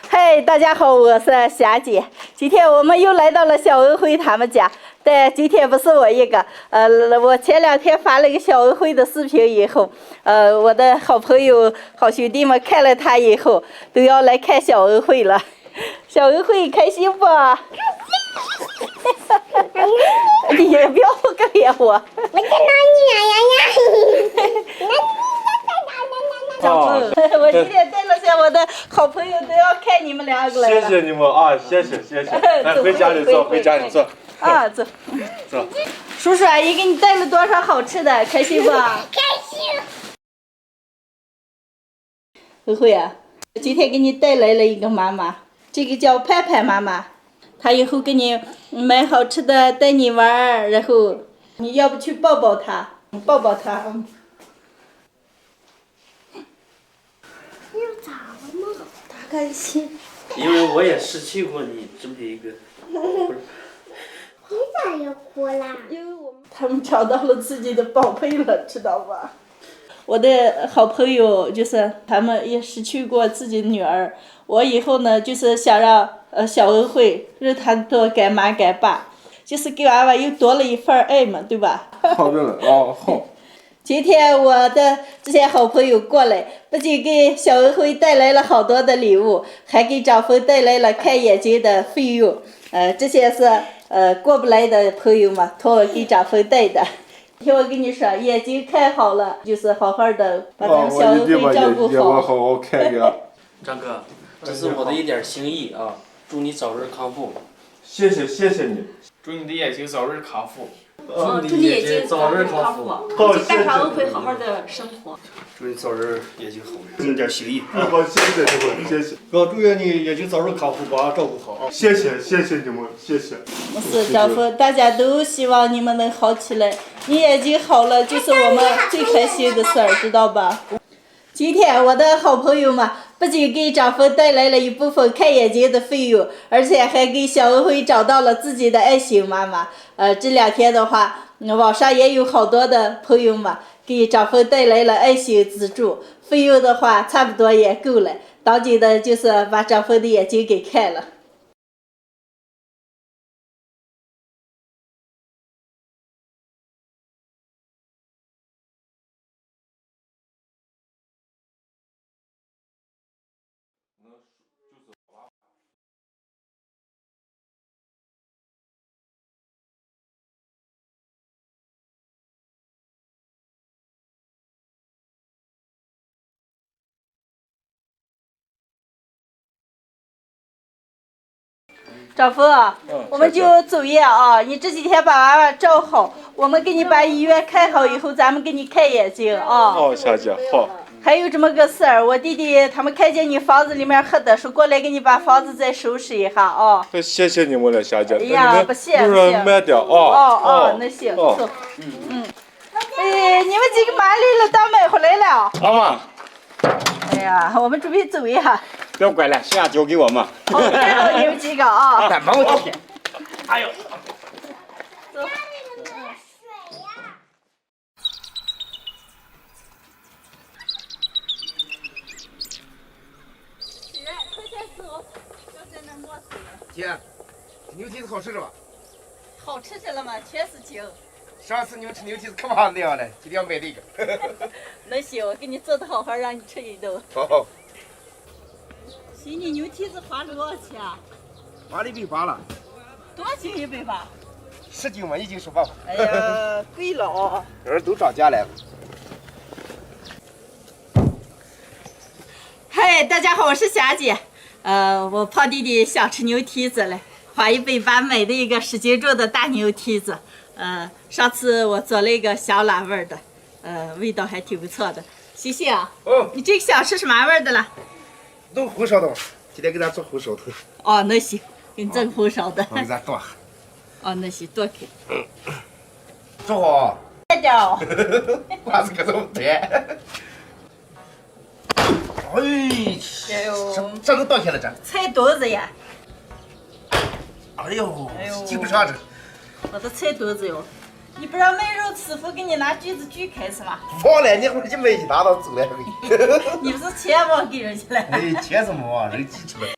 嗨，大家好，我是霞姐。今天我们又来到了小恩惠他们家，但今天不是我一个，我前2天发了个小恩惠的视频以后，我的好朋友、好兄弟们看了他以后，都要来看小恩惠了。小恩惠开心不？开心。你也不要可怜我。我在哪里呀？我今天带了些我的好朋友，都要看你们2个来了。谢谢你们啊，谢谢。来，回家里坐，回家里坐。啊，走。走。叔叔阿姨给你带了多少好吃的，开心不？开心。慧慧啊，今天给你带来了一个妈妈，这个叫盼盼妈妈，她以后给你买好吃的，带你玩儿，然后你要不去抱抱她，抱抱她。又咋了嘛？她开心。因为我也失去过你这么一个，你咋又哭啦？因为他们找到了自己的宝贝了，知道吧？我的好朋友就是他们也失去过自己的女儿，我以后呢就是想让小恩惠让他做干妈干爸，就是给娃娃又多了一份爱嘛，对吧？好着呢，哦好。今天我的这些好朋友过来，不仅给小恩惠带来了好多的礼物，还给张峰带来了看眼睛的费用。这些是过不来的朋友嘛，托我给张峰带的。听我跟你说，眼睛看好了，就是好好的把咱们小恩惠照顾好。我好好看呀。张哥，这是我的一点心意啊，祝你早日康复。谢谢你。祝你的眼睛早日康复。祝你眼睛早日康复。好，谢谢。带上恩惠好好的生活。祝你早日眼睛好，给你点心意。好，谢谢你们，谢谢。祝愿你眼睛早日康复，把照顾好啊。谢谢你们，谢谢。不是张峰，大家都希望你们能好起来。你眼睛好了，就是我们最开心的事儿，知道吧？今天我的好朋友们不仅给张峰带来了一部分看眼睛的费用，而且还给小恩惠找到了自己的爱心妈妈。这2天的话，网上也有好多的朋友们给张峰带来了爱心资助，费用的话差不多也够了。当今的就是把张峰的眼睛给看了。张峰啊，我们就走夜啊！你这几天把娃娃照好，我们给你把医院看好以后，咱们给你看眼睛啊。好，霞姐，好。还有这么个事儿，我弟弟他们看见你房子里面黑的，说过来给你把房子再收拾一下啊。谢谢你们了，霞姐。哎呀，不谢。路上慢点啊。哦，那行，走。哎，你们几个妈来了，当买回来了。老妈，哎呀，我们准备走一下。不要管了，剩下交给我们。好，看到你们几个啊。没问题。哎呦。走。姐，牛蹄子好吃是吧？好吃去了吗？全是精。上次你们吃牛蹄子可不那样了，今天要买这个。那行，我给你做的好好，让你吃一顿。好。寻你牛蹄子花了多少钱啊？花了180了。多少斤180？10斤嘛，1斤18块。哎呀，贵了啊！都涨价了。嗨，大家好，我是霞姐。我胖弟弟想吃牛蹄子了，花180买的一个10斤重的大牛蹄子。上次我做了一个香辣味的，味道还挺不错的。西西啊，你这个想吃什么味的了？弄红烧的，今天给咱做红烧的。哦，那行，给你做个红烧的。我给咱剁。哦，那行，剁开。做好。快点哦。瓜子可这么甜。哎呦，这能倒下了这？菜墩子呀！哎呦，记不上这。我的菜墩子哟！你不让卖肉师傅给你拿锯子锯开是吗？忘了，那会儿就买一大刀走了。你不是钱忘给人家了？哎，钱怎么忘？人记住了。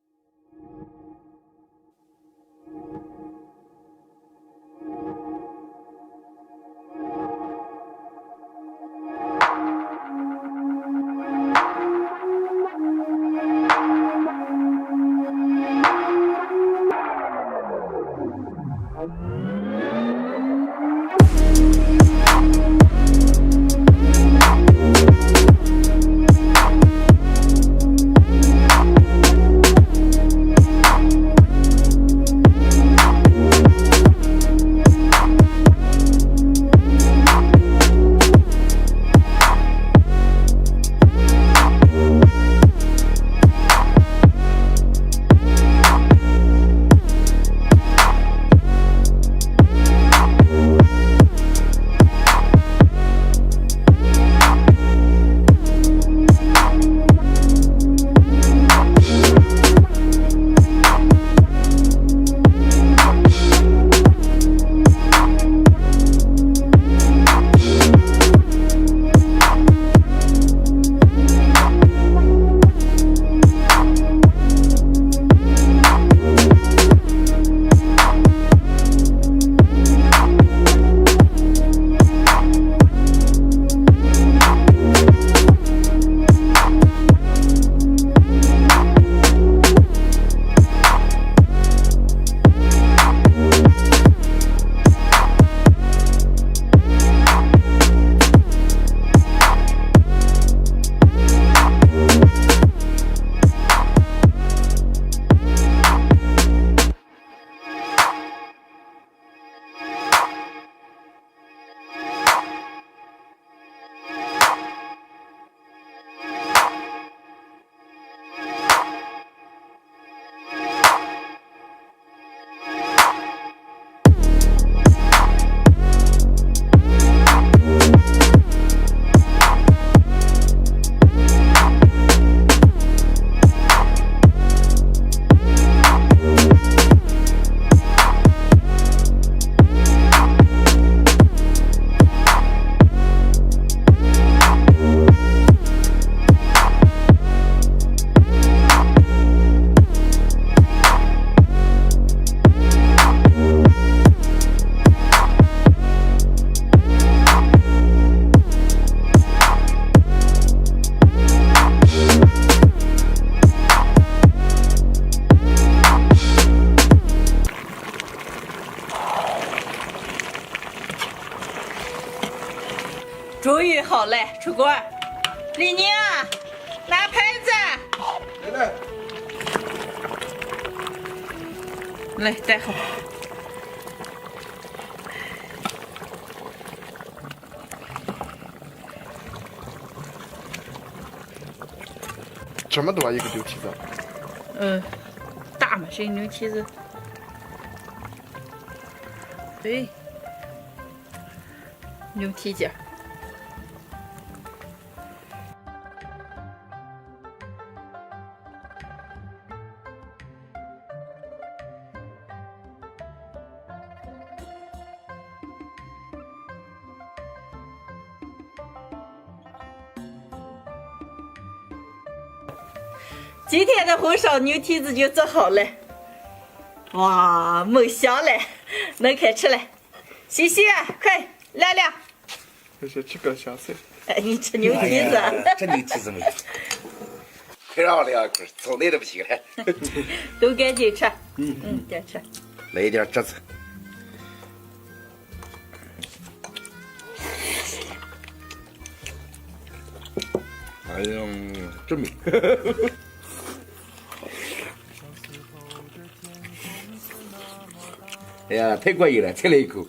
终于好了，出锅。李宁，拿牌子。来，带好。这么多一个牛蹄子，大嘛，是牛蹄子。对，牛蹄筋。今天的红烧牛蹄子就做好了，哇，猛香嘞，能开吃了。西西，快亮亮，这是吃个香菜。哎，你吃牛蹄子？这牛蹄子没？快让我两块，从来都不行了。都赶紧吃，该吃。来一点汁子。哎呀，真美！哎呀，太过瘾了，再来一口。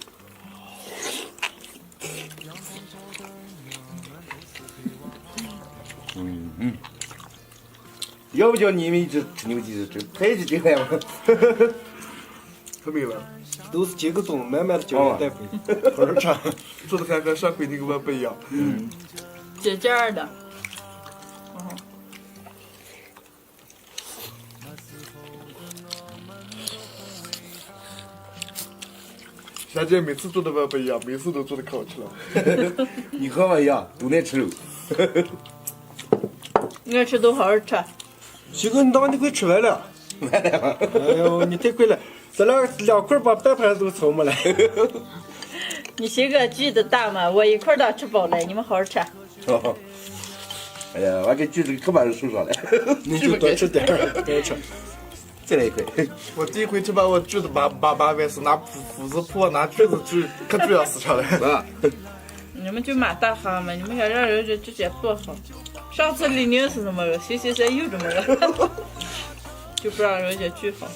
要不叫你们一直吃牛蹄子，这太是厉害了。可没了，都是几个钟慢慢的教你带回，好好吃，做的还和上回那个碗不一样。尖尖的。夏姐每次做的碗不一样，每次都做的可好吃了。你和我一样，都爱吃肉。爱吃都好好吃。西哥，你当你快吃完了。完了吗？哎呦，你太快了，这两块把半盘都凑没了。你些个锯子大嘛，我一块都吃饱了，你们好好吃。哦。哎呀，我这锯子可把人受伤了。你就多吃点儿，多吃。再来一块。我第一回吃把我锯子把外是拿斧子破，拿锯子锯，可主要死成了。啊。你们就蛮大方嘛，你们想让人家直接做好。上次李宁是这么个，谁又这么个，就不让人家锯好。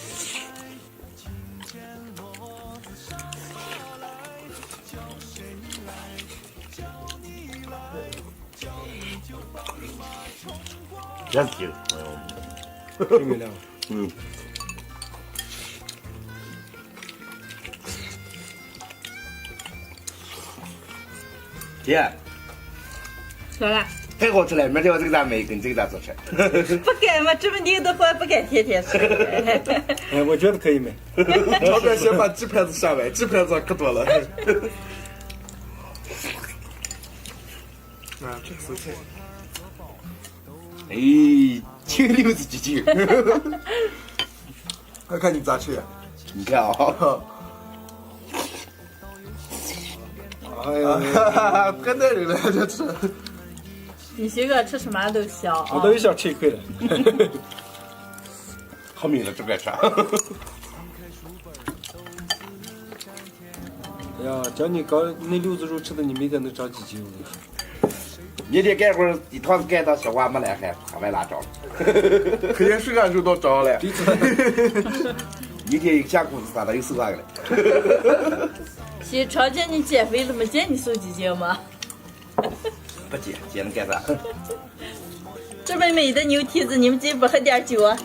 真挺，真没亮。姐，咋啦？太好吃了，明天我这个咱买，跟这个咱做吃。不该嘛，这么牛的货不该天天吃。哎，我觉得可以买。超哥先把鸡盘子下完，鸡盘子可多了。啊，这是菜。哎，青溜子鸡精。看看你咋吃呀？你看啊。哎呀，太耐人了，这吃。你些个吃什么都香啊！我都想吃一块了。好美了，这个吃。哎呀，叫你搞那溜子肉吃的，你每天能长几斤？我跟你说。明天干活一趟干到小娃没来还他们拉着了。肯定是俺肉都着了。明天下裤子啥的又瘦下来了。西常见你减肥了没见你瘦几斤吗？不减，减能干啥？这么美的牛蹄子，你们今不喝点酒啊？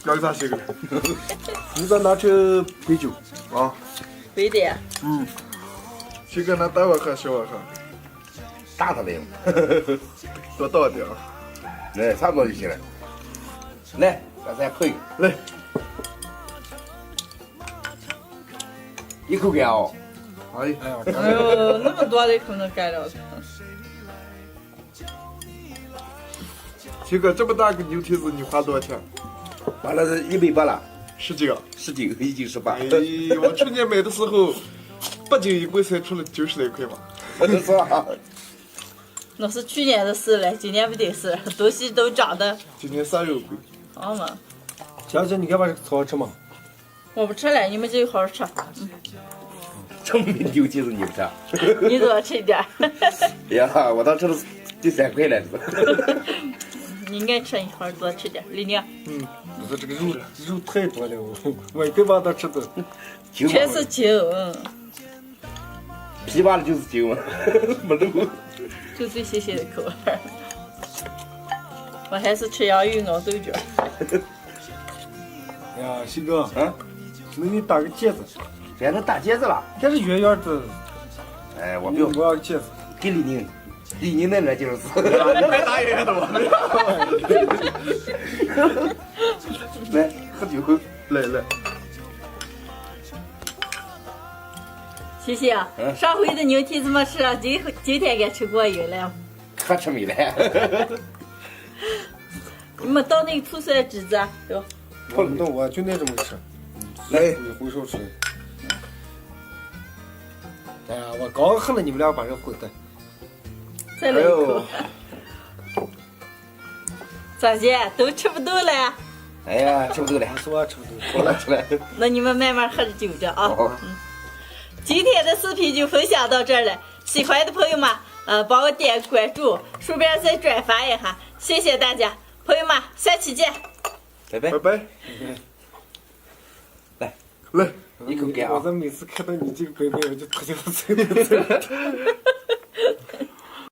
要给他洗个。你再拿去陪酒啊。对的。这个拿大碗喝，小碗喝。大他来了。多倒点啊。来，差不多就行了。来，咱配。来。一口干哦。哎呀，哎呦，那么多的可能干了。这个这么大个牛蹄子，你花多少钱？花了180了。10斤？10斤，1斤18。哎，我去年买的时候，8斤一柜才出了90来块嘛。我都说。那是去年的事了，今年不得事，东西都涨的。今年3肉贵。好嘛。小姐，你敢把这个草吃吗？我不吃了，你们就好好吃。这么没牛气是你不吃？你多吃一点儿。哎呀，我当吃了就3块了，你应该吃一会儿，多吃点儿。李宁，不是这个肉太多了，我一个把它吃的。确实轻，皮扒的就是筋嘛，没肉。就最新鲜的口味儿。我还是吃洋芋熬豆角。哎呀，西哥，嗯，那你打个戒指，现在打戒指了。这是圆圆的，哎，我不要，我要戒指。给李宁，李宁那边就是。没打圆圆的我。来喝酒，来。西西啊，上回的牛蹄子没吃啊，今天该吃过瘾了。可吃没了。你们倒那个吐出来汁子啊，对吧？我就那这么吃，来，你回手吃。哎呀，我刚喝了你们俩把这混的。再来一口。咋姐都吃不动了呀？哎呀，吃不动了，我说吃不动，好了吃了。那你们慢慢喝着酒着啊。好。今天的视频就分享到这儿了，喜欢的朋友们，帮我点关注，顺便再转发一下，谢谢大家，朋友们，下期见。拜拜。拜拜。来，一口干啊！我每次看到你这个拜拜，我就特别的